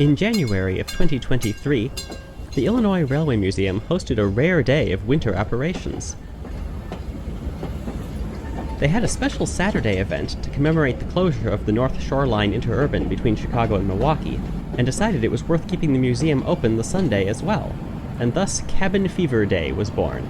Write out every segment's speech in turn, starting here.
In January of 2023, the Illinois Railway Museum hosted a rare day of winter operations. They had a special Saturday event to commemorate the closure of the North Shoreline interurban between Chicago and Milwaukee, and decided it was worth keeping the museum open the Sunday as well, and thus Cabin Fever Day was born.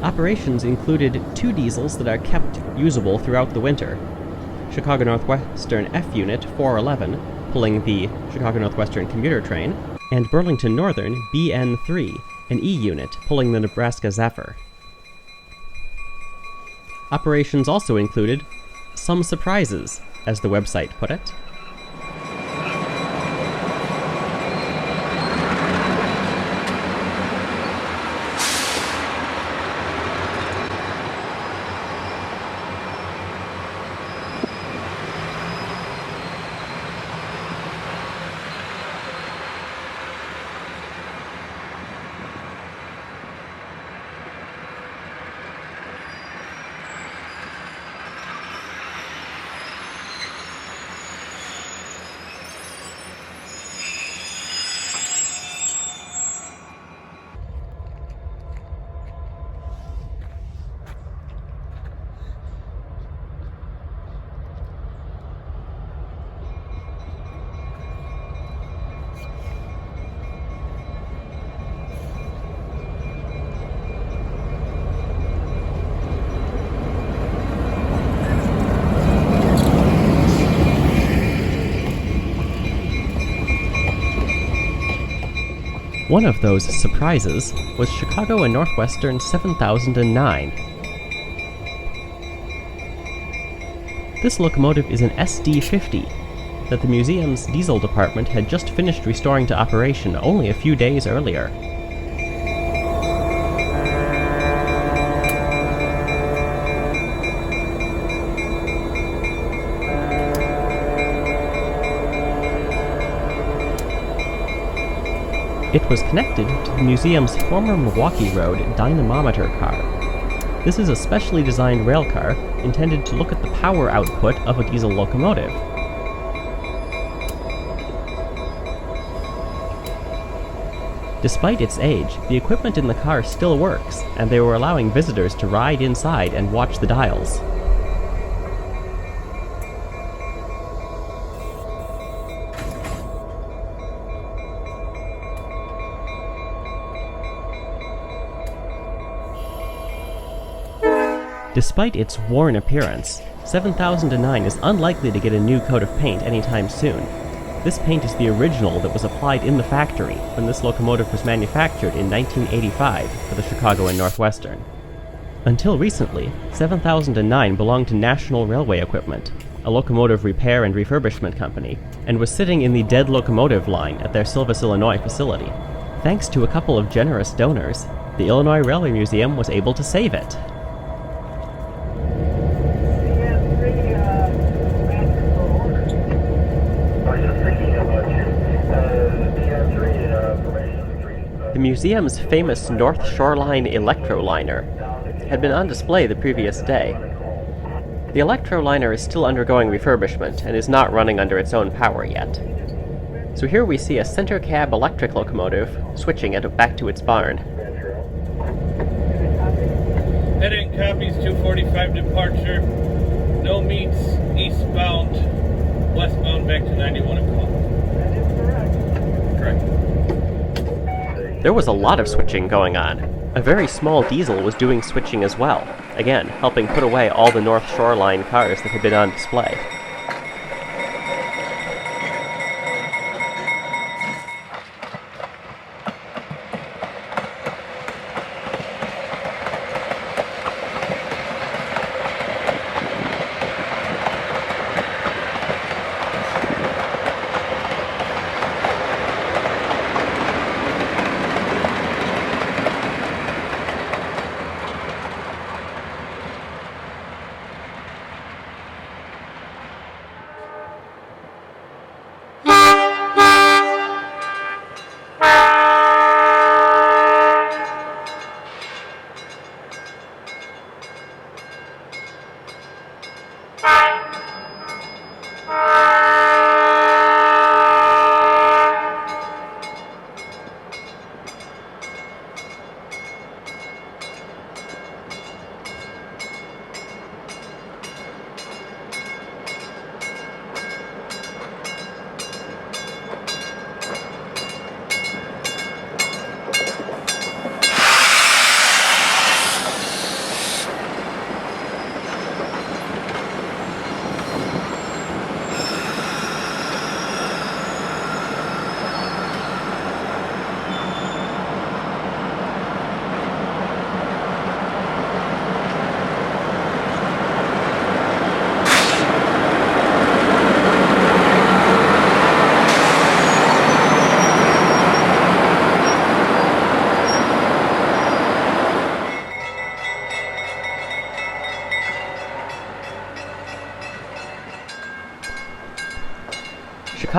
Operations included 2 diesels that are kept usable throughout the winter. Chicago Northwestern F Unit 411, pulling the Chicago Northwestern commuter train, and Burlington Northern BN3, an E unit, pulling the Nebraska Zephyr. Operations also included some surprises, as the website put it. One of those surprises was Chicago and Northwestern 7009. This locomotive is an SD-50 that the museum's diesel department had just finished restoring to operation only a few days earlier. It was connected to the museum's former Milwaukee Road dynamometer car. This is a specially designed railcar intended to look at the power output of a diesel locomotive. Despite its age, the equipment in the car still works, and they were allowing visitors to ride inside and watch the dials. Despite its worn appearance, 7009 is unlikely to get a new coat of paint anytime soon. This paint is the original that was applied in the factory when this locomotive was manufactured in 1985 for the Chicago and Northwestern. Until recently, 7009 belonged to National Railway Equipment, a locomotive repair and refurbishment company, and was sitting in the dead locomotive line at their Silvis, Illinois facility. Thanks to a couple of generous donors, the Illinois Railway Museum was able to save it. The museum's famous North Shoreline Electroliner had been on display the previous day. The Electroliner is still undergoing refurbishment and is not running under its own power yet. So here we see a center cab electric locomotive switching it back to its barn. Heading copies 245 departure, no meets, eastbound, westbound back to 91 o'clock. That is correct. Correct. There was a lot of switching going on. A very small diesel was doing switching as well, again, helping put away all the North Shoreline cars that had been on display.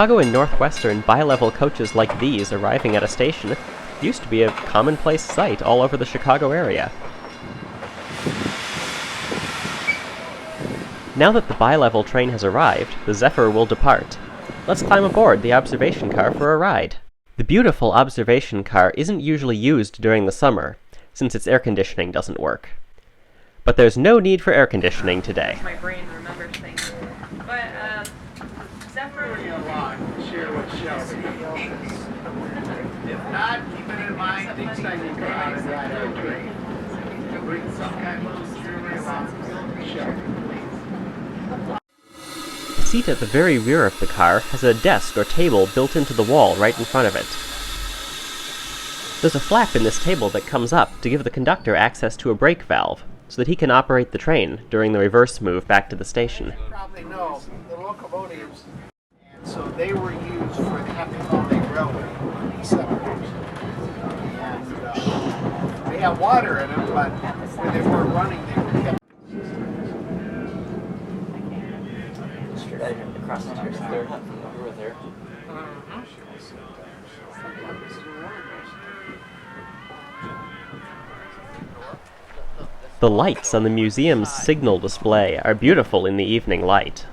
Chicago and Northwestern bi-level coaches like these arriving at a station used to be a commonplace sight all over the Chicago area. Now that the BiLevel train has arrived, the Zephyr will depart. Let's climb aboard the observation car for a ride. The beautiful observation car isn't usually used during the summer, since its air conditioning doesn't work. But there's no need for air conditioning today. My brain remembers things. But, Zephyr... Share with Shelby. If not, keep it in mind, things like you go out and ride our train. To bring some kind of story about Shelby. The seat at the very rear of the car has a desk or table built into the wall right in front of it. There's a flap in this table that comes up to give the conductor access to a brake valve, so that he can operate the train during the reverse move back to the station. You probably know the locomotives, and so they were used for the Happy Holiday Railway in the 70s. And they have water in them, but when they weren't running, they were kept. Across the street there, over there. The lights on the museum's signal display are beautiful in the evening light.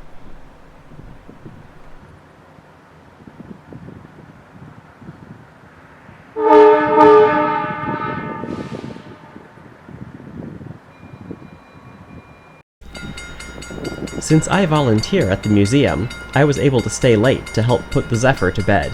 Since I volunteer at the museum, I was able to stay late to help put the Zephyr to bed.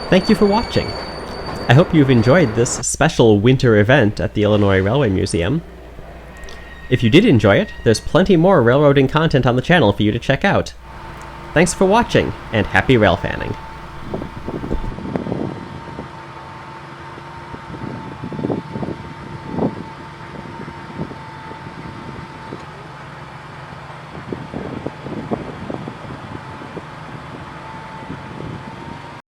Thank you for watching. I hope you've enjoyed this special winter event at the Illinois Railway Museum. If you did enjoy it, there's plenty more railroading content on the channel for you to check out. Thanks for watching, and happy rail fanning.